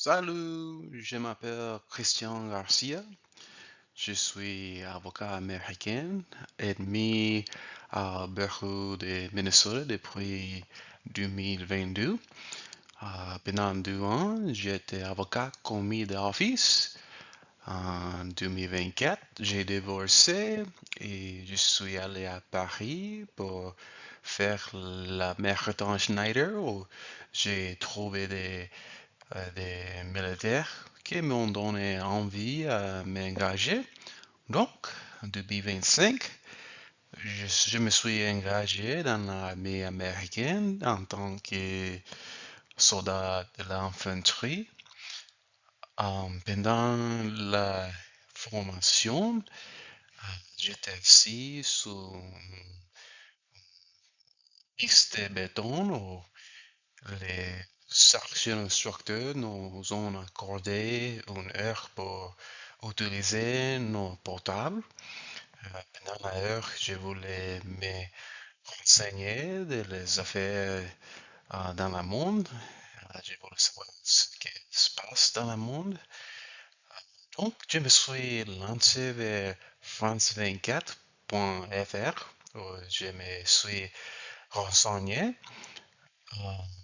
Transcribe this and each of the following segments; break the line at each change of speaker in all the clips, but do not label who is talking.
Salut, je m'appelle Christian Garcia. Je suis avocat américain, admis à Berkeley de Minnesota depuis 2022. Pendant 2 ans, j'étais avocat commis d'office. En 2024, j'ai divorcé et je suis allé à Paris pour faire la marathon Schneider où j'ai trouvé des militaires qui m'ont donné envie à m'engager. Donc, en 2025, je me suis engagé dans l'armée américaine en tant que soldat de l'infanterie. Pendant la formation, j'étais assis sous une piste de béton où les sections instructeurs nous ont accordé 1 heure pour utiliser nos portables. Pendant la heure, je voulais me renseigner des affaires dans le monde. Je voulais savoir ce qui se passe dans le monde. Donc, je me suis lancé vers france24.fr où je me suis renseigné.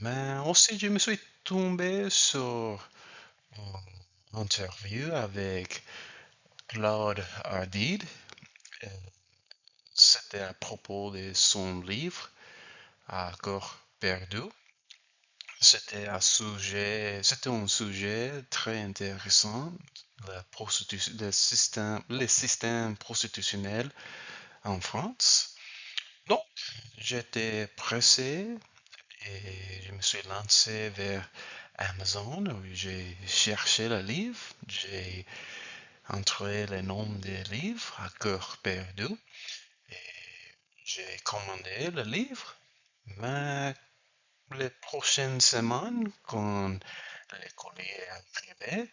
Mais aussi, je me suis tombé sur une interview avec Claude Ardide. Euh, C'était à propos de son livre, Accord perdu. C'était un sujet très intéressant, le système prostitutionnel en France. Donc, j'étais pressé et je me suis lancé vers Amazon où j'ai cherché le livre. J'ai entré le nom des livres à cœur perdu et j'ai commandé le livre. Mais les prochaines semaines, quand le colis est arrivé,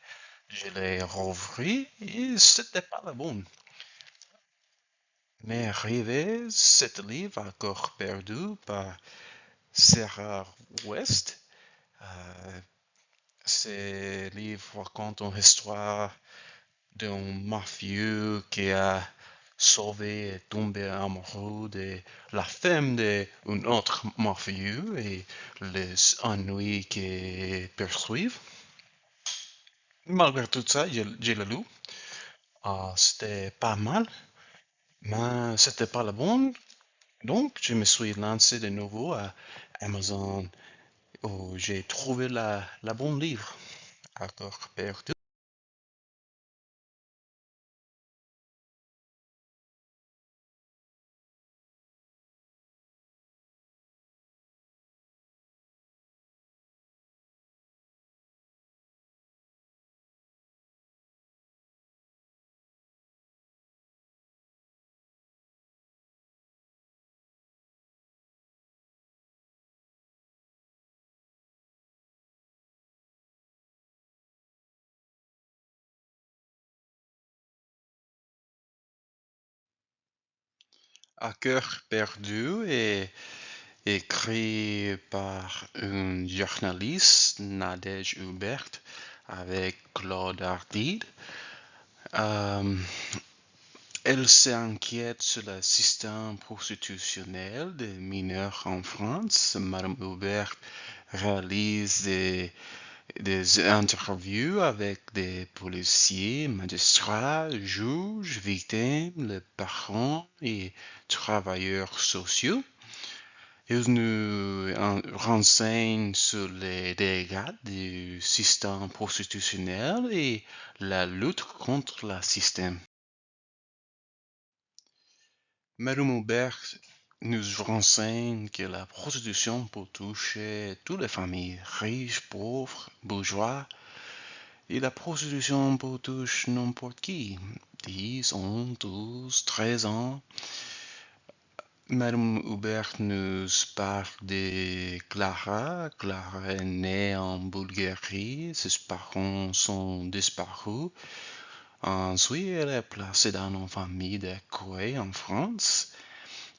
je l'ai rouvert et c'était pas le bon. Mais arrivé, cet livre à cœur perdu par Sarah West. Euh, Ce livre raconte une histoire d'un mafieux qui a sauvé et tombé amoureux de la femme d'un autre mafieux et les ennuis qui poursuivent. Malgré tout ça, j'ai le lu. C'était pas mal, mais c'était pas le bon. Donc, je me suis lancé de nouveau à Amazon où j'ai trouvé la bonne livre. Accord perdu. À cœur perdu est écrit par un journaliste, Nadège Hubert, avec Claude Ardide. Euh, Elle s'inquiète sur le système prostitutionnel des mineurs en France. Madame Hubert réalise des interviews avec des policiers, magistrats, juges, victimes, les parents et travailleurs sociaux. Il nous renseigne sur les dégâts du système prostitutionnel et la lutte contre le système. Madame Aubert nous renseigne que la prostitution peut toucher toutes les familles, riches, pauvres, bourgeois, et la prostitution peut toucher n'importe qui, 10, 11, 12, 13 ans. Madame Hubert nous parle de Clara. Clara est née en Bulgarie. Ses parents sont disparus. Ensuite, elle est placée dans une famille d'accueil en France.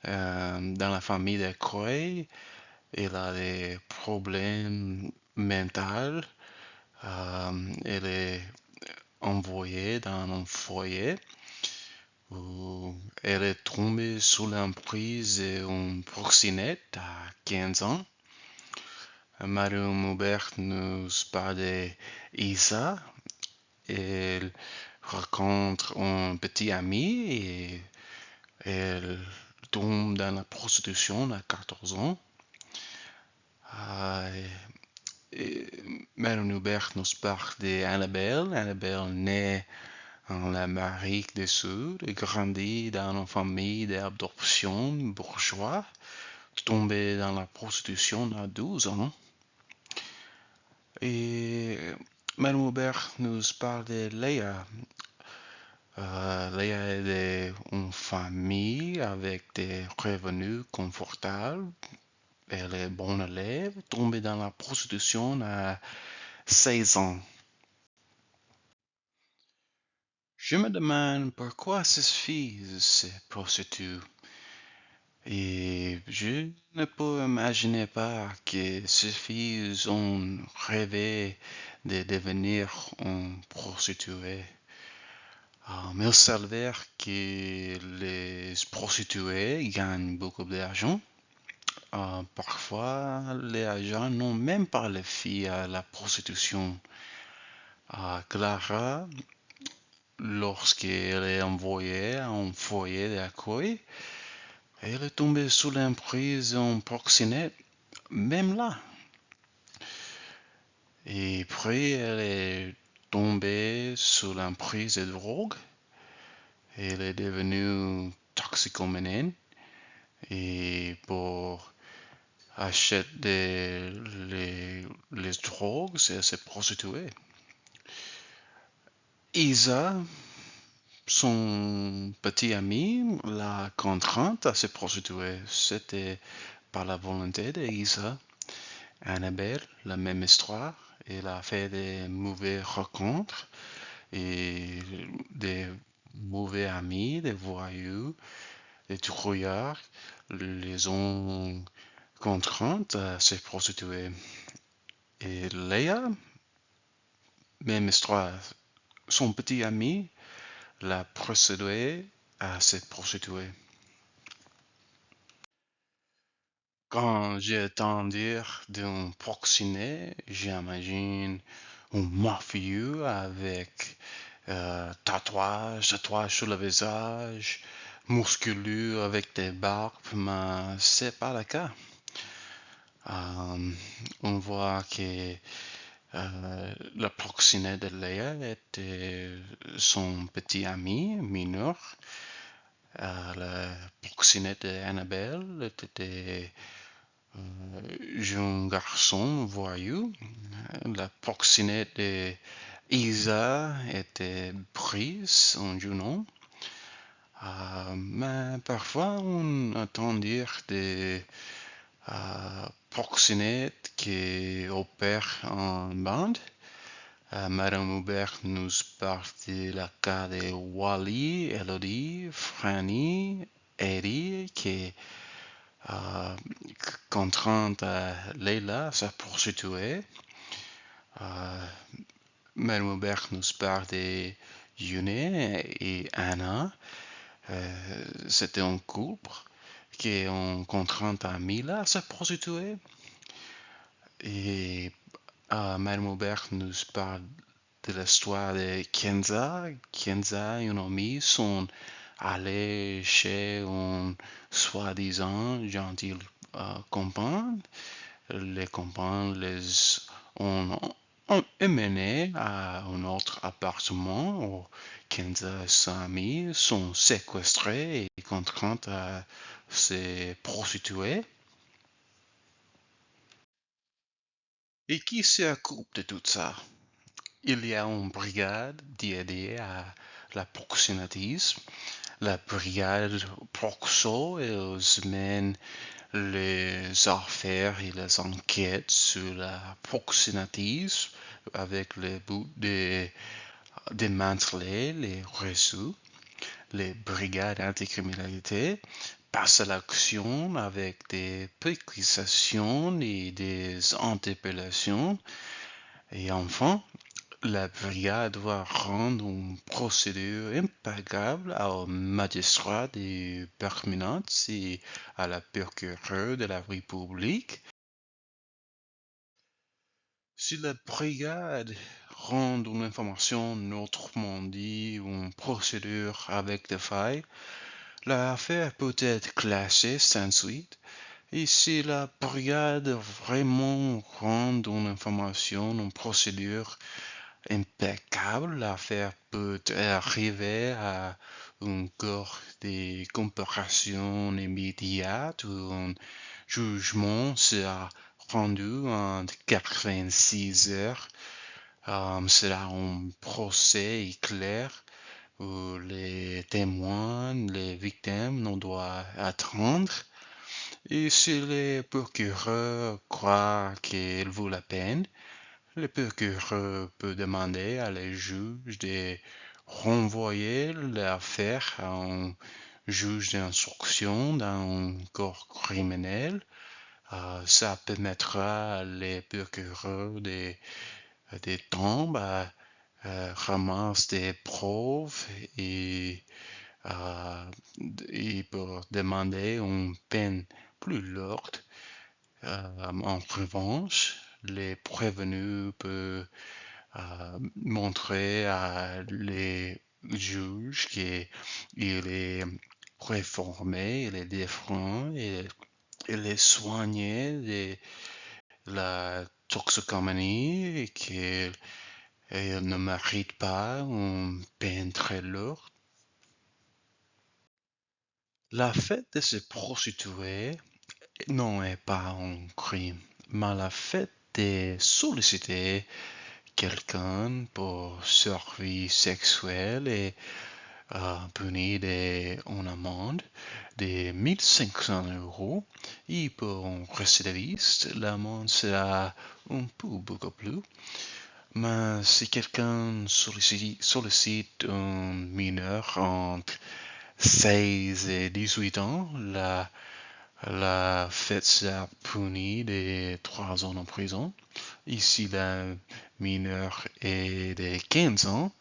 Dans la famille d'accueil, elle a des problèmes mentaux. Elle est envoyée dans un foyer où elle est tombée sous l'emprise d'une proxénète à 15 ans. Madame Aubert nous parle d'Isa. Elle rencontre un petit ami et elle tombe dans la prostitution à 14 ans. Et Madame Aubert nous parle d'Annabelle. Annabelle naît en Amérique du Sud et grandit dans une famille d'adoption bourgeois, tombée dans la prostitution à 12 ans. Et Madame Aubert nous parle de Léa. Léa est une famille avec des revenus confortables. Elle est bonne élève, tombée dans la prostitution à 16 ans. Je me demande pourquoi ces filles se prostituent. Et je ne peux imaginer pas que ces filles ont rêvé de devenir une prostituée. Mais il s'avère que les prostituées gagnent beaucoup d'argent. Parfois, les agents n'ont même pas les filles à la prostitution. Clara, lorsqu'elle est envoyée à un foyer d'accueil, elle est tombée sous l'emprise d'un proxénète, même là. Et puis, elle est tombée sous l'emprise de drogue. Elle est devenue toxicomanienne. Et pour acheter les drogues, elle s'est prostituée. Isa, son petit ami, l'a contrainte à se prostituer. C'était par la volonté d'Isa. Annabelle, la même histoire. Elle a fait des mauvaises rencontres et des mauvais amis, des voyous, des trouillards les ont contraintes à se prostituer. Et Léa, même histoire. Son petit ami l'a procédé à se prostituer. Quand j'entends dire d'un proxénète, j'imagine un mafieux avec tatouage sur le visage, musculeux avec des barbes, mais c'est pas le cas. On voit que la proxénète de Léa était son petit ami mineur. La proxénète d'Annabelle était jeune garçon voyou. La proxénète d'Isa était Brice, un jeune homme. Mais parfois on entend dire des proxénètes qui opèrent en bande. Madame Aubert nous parle de la cas de Wally, Elodie, Franny, Eddie, qui contrainte Leila à se prostituer. Madame Aubert nous parle de Yune et Anna. C'était un couple qui ont contraint Mila à se prostituer. Et Madame Aubert nous parle de l'histoire de Kenza. Kenza et une amie sont allés chez un soi-disant gentil compagne. Les compagnes les ont emmenés à un autre appartement où Kenza et sa amie sont séquestrés et contraintes à se prostituer. Et qui s'occupe de tout ça? Il y a une brigade dédiée à la proxénétisme. La brigade Proxo, ils mènent les affaires et les enquêtes sur la proxénétisme avec le but de démanteler les réseaux. Les brigades anticriminalité passent à l'action avec des perquisitions et des interpellations. Et enfin, la brigade doit rendre une procédure impeccable au magistrat des permanents et à la procureure de la République. Si la brigade rend une information autrement dit une procédure avec des failles, l'affaire peut être classée sans suite. Et si la brigade vraiment rend une information, une procédure impeccable, l'affaire peut arriver à une cour de comparaison immédiate où un jugement sera rendu en 86 heures. Sera un procès éclair où les témoins, les victimes n'ont doivent attendre. Et si le procureur croit qu'il vaut la peine, le procureur peut demander à les juges de renvoyer l'affaire à un juge d'instruction dans un corps criminel. Ça permettra les procureurs de temps à ramasser des preuves euh, et pour demander une peine plus lourde. En revanche, les prévenus peuvent montrer à les juges qu'il est réformé, il est défend, il est soigné de la toxicomanie et qu'il ne mérite pas une peine très lourde. La fait de se prostituer non est pas un crime, mais la fait de solliciter quelqu'un pour service sexuel est puni d'une amende de 1 500 € et pour un récidiviste, l'amende sera un peu beaucoup plus. Mais si quelqu'un sollicite un mineur entre 16 et 18 ans, la fête sera punie de 3 ans en prison. Et si la mineure est de 15 ans,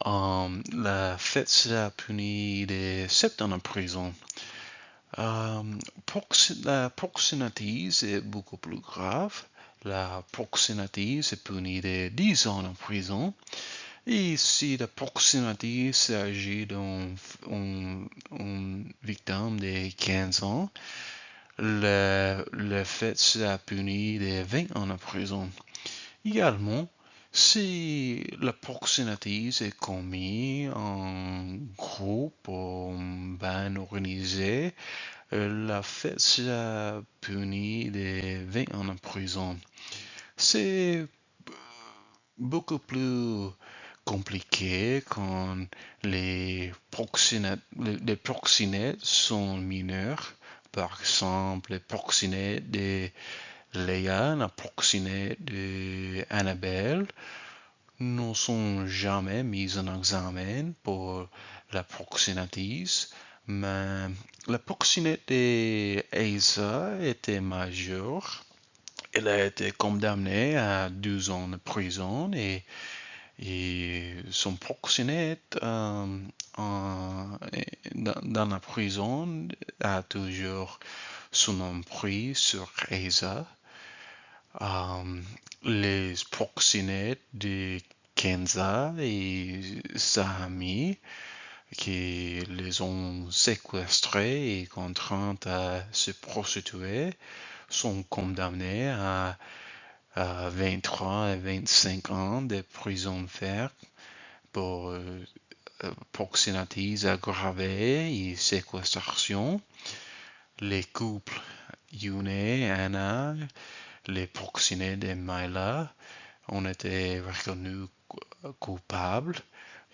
la fête sera punie de 7 ans en prison. La proxénétisme est beaucoup plus grave. La proxénétisme est punie de 10 ans en prison. Et si la proxénétisme s'agit d'une victime de 15 ans, le fait sera puni de 20 ans en prison. Également, si la proxénétisme est commis en groupe ou bien organisé, la fête sera punie de 20 ans en prison. C'est beaucoup plus compliqué quand les proxénètes sont mineurs. Par exemple, les proxénètes de Léa, la proxénète de Annabelle, ne sont jamais mis en examen pour la proxénétisme, mais la proxénète d'Asa était majeure. Elle a été condamnée à 12 ans de prison et son proxénète dans la prison a toujours son nom pris sur Asa. Les proxénètes de Kenza et sa amie qui les ont séquestrés et contraints à se prostituer sont condamnés à 23 et 25 ans de prison ferme pour proxénétisme aggravé et séquestration. Les couples Yune et Anna, les proxénètes de Myla, ont été reconnus coupables.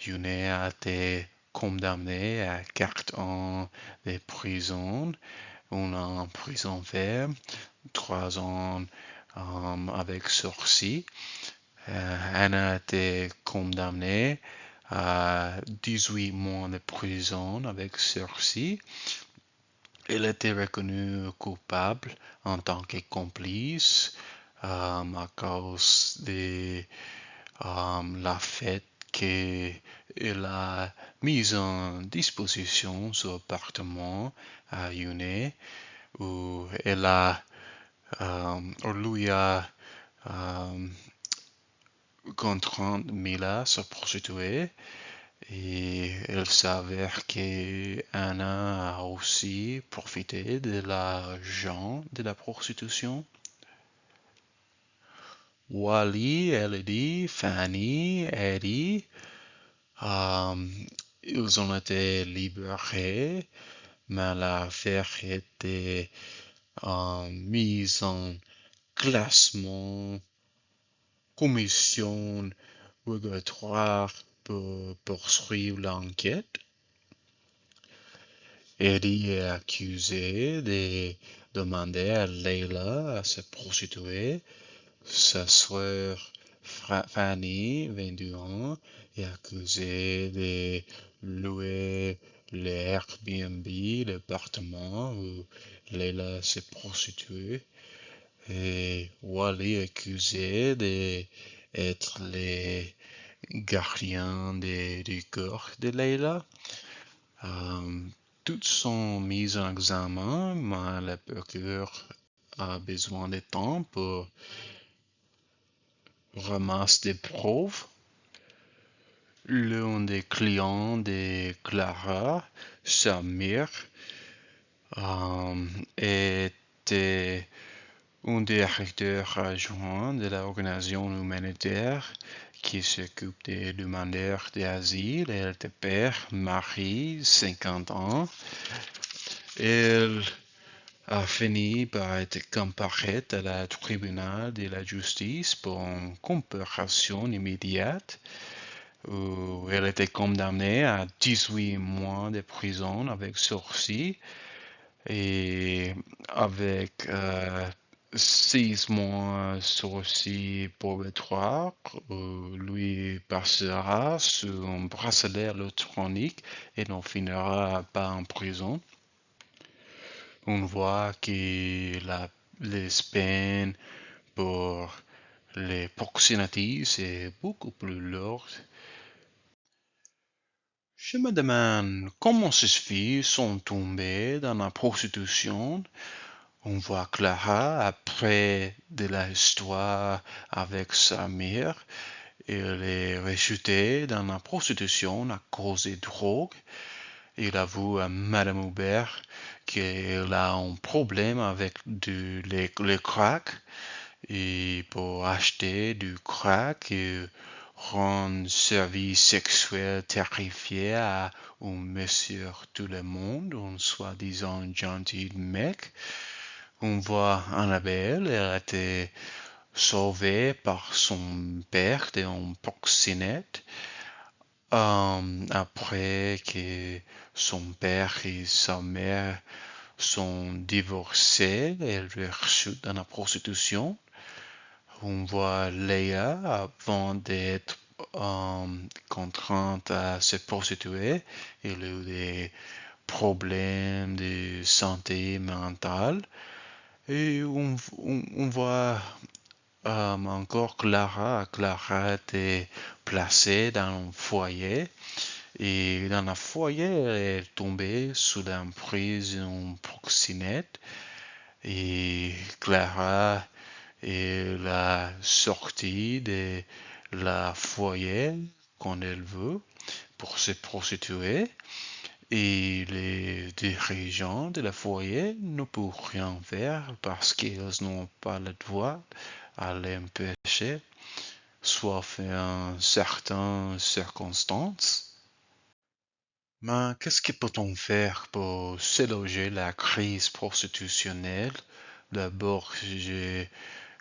Yune a été condamné à 4 ans de prison, 1 an en prison ferme, 3 ans avec sursis. Anna a été condamnée à 18 mois de prison avec sursis. Elle a été reconnue coupable en tant que complice à cause de la fête qu'elle a mise en disposition son appartement à Yune, où on lui a euh, contraint Mila à se prostituer. Et il s'avère qu'Anna a aussi profité de l'argent de la prostitution. Wally, Elodie, Fanny, Eddie, euh, ils ont été libérés, mais l'affaire était mise en classement, commission rogatoire pour poursuivre l'enquête. Eddie est accusé de demander à Leila à se prostituer. Sa sœur Fanny, 22 ans, est accusée de louer l'Airbnb, l'appartement où Leila s'est prostituée. Et Wally est accusé d'être le gardien du corps de Leila. Toutes sont mises en examen, mais le procureur a besoin de temps pour ramasser des preuves. L'un des clients de Clara, Samir, était un directeur adjoint de l'organisation humanitaire qui s'occupe des demandeurs d'asile. Elle était père, mari, 50 ans. Elle a fini par être comparée à la tribunal de la justice pour une comparution immédiate où elle était condamnée à 18 mois de prison avec sursis et avec 6 mois sursis probatoire, lui passera sur un bracelet électronique et n'en finira pas en prison. On voit que les peines pour les proxénétisme c'est beaucoup plus lourd. Je me demande comment ces filles sont tombées dans la prostitution. On voit Clara après de l'histoire avec sa mère. Elle est rejetée dans la prostitution à cause des drogues. Il avoue à Madame Hubert qu'elle a un problème avec le crack et pour acheter du crack et rendre service sexuel terrifié à un monsieur tout le monde, un soi-disant gentil mec. On voit Annabelle, elle a été sauvée par son père d'un proxénète. Après que son père et sa mère sont divorcés, elle est reçue dans la prostitution. On voit Leia avant d'être contrainte à se prostituer. Elle a eu des problèmes de santé mentale. Et on voit encore Clara. Clara était placée dans un foyer. Et dans le foyer, elle est tombée sous l'emprise d'un proxénète. Et Clara est la sortie de la foyer quand elle veut pour se prostituer. Et les dirigeants de la foyer ne peuvent rien faire parce qu'ils n'ont pas le droit à l'empêcher, sauf en certaines circonstances. Mais qu'est-ce que peut-on faire pour soulager la crise prostitutionnelle? D'abord, je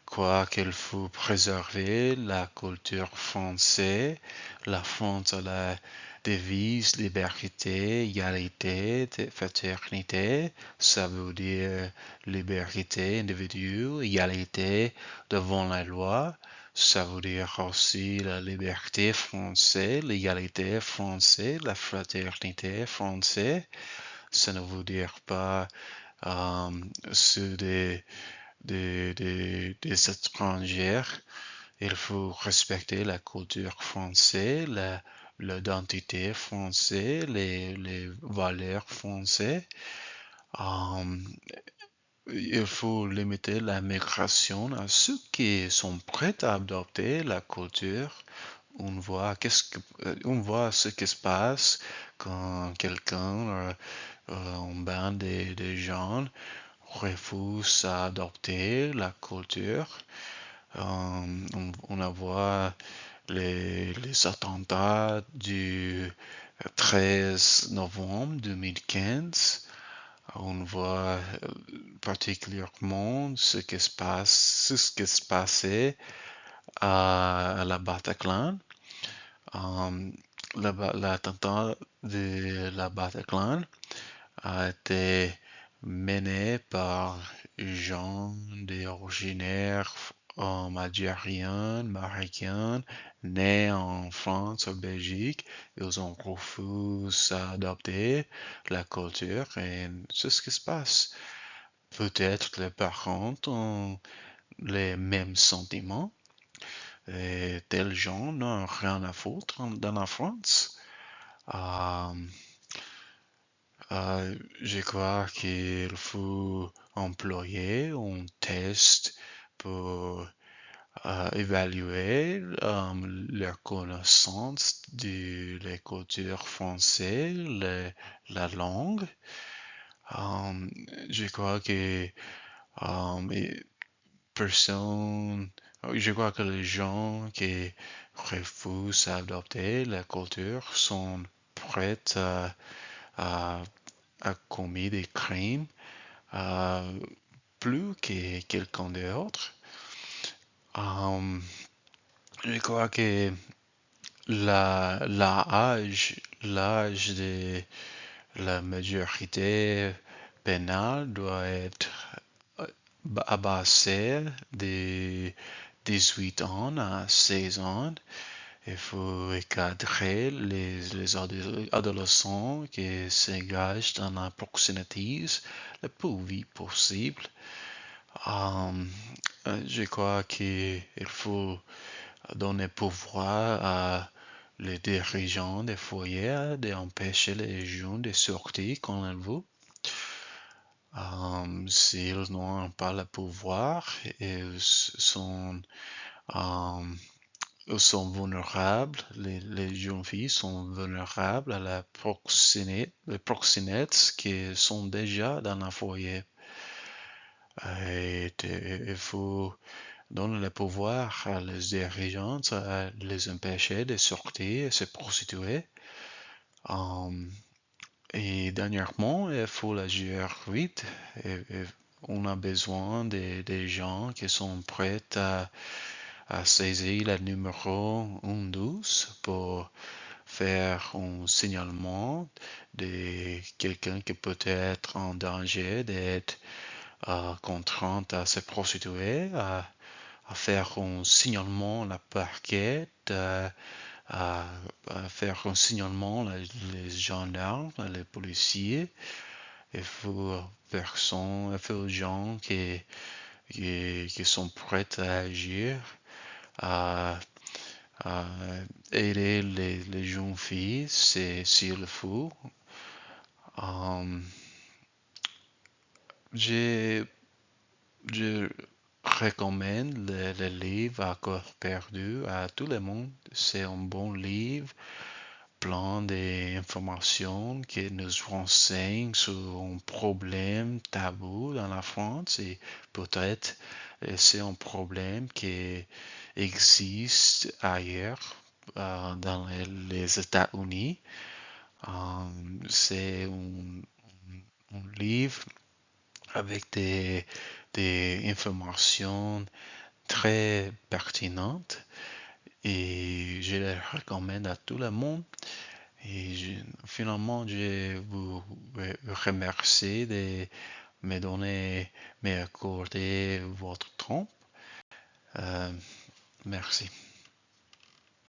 crois qu'il faut préserver la culture française. La France a la devise liberté, égalité, fraternité. Ça veut dire liberté individuelle, égalité devant la loi. Ça veut dire aussi la liberté française, l'égalité française, la fraternité française. Ça ne veut dire pas ceux des étrangers. Il faut respecter la culture française, l'identité française, les valeurs françaises. Euh, il faut limiter la migration à ceux qui sont prêts à adopter la culture. On voit ce qui se passe quand quelqu'un, un band de gens refuse à adopter la culture. On voit les attentats du 13 novembre 2015. On voit particulièrement ce qui se passait à la Bataclan. L'attentat de la Bataclan a été mené par gens originaires algériens, marocains, nés en France, en Belgique. Ils ont refusé d'adopter la culture et c'est ce qui se passe. Peut-être les parents ont les mêmes sentiments et tels gens n'ont rien à foutre dans la France. Euh, je crois qu'il faut employer un test pour évaluer leur connaissance de la culture française, la langue. Euh, je crois que et personne, je crois que les gens qui refusent d'adopter la culture sont prêts à, à commettre des crimes plus que quelqu'un d'autre. Euh, je crois que l'âge de la majorité pénale doit être abaissé de 18 ans à 16 ans. Il faut encadrer les adolescents qui s'engagent dans la proxénétisme le plus vite possible. Euh, je crois qu'il faut donner pouvoir à les dirigeants des foyers d'empêcher les jeunes de sortir quand ils veulent. S'ils n'ont pas le pouvoir, euh, ils sont vulnérables. Les jeunes filles sont vulnérables à la les proxénètes qui sont déjà dans un foyer. Il faut donne le pouvoir à les dirigeants à les empêcher de sortir et se prostituer. Et dernièrement, il faut agir vite. Et on a besoin des gens qui sont prêts à saisir le numéro 112 pour faire un signalement de quelqu'un qui peut être en danger d'être contraint à se prostituer, à faire un signalement à la parquet, à faire un signalement les gendarmes, les policiers. Il faut personnes, il faut gens qui sont prêts à agir, à, à aider les jeunes filles s'il le faut. J'ai Je recommande le livre À corps perdu à tout le monde. C'est un bon livre, plein d'informations qui nous renseignent sur un problème tabou dans la France et peut-être c'est un problème qui existe ailleurs dans les États-Unis. C'est un livre avec des informations très pertinentes et je les recommande à tout le monde. Et finalement, je vous remercie de me donner, m'accorder votre temps. Euh, merci.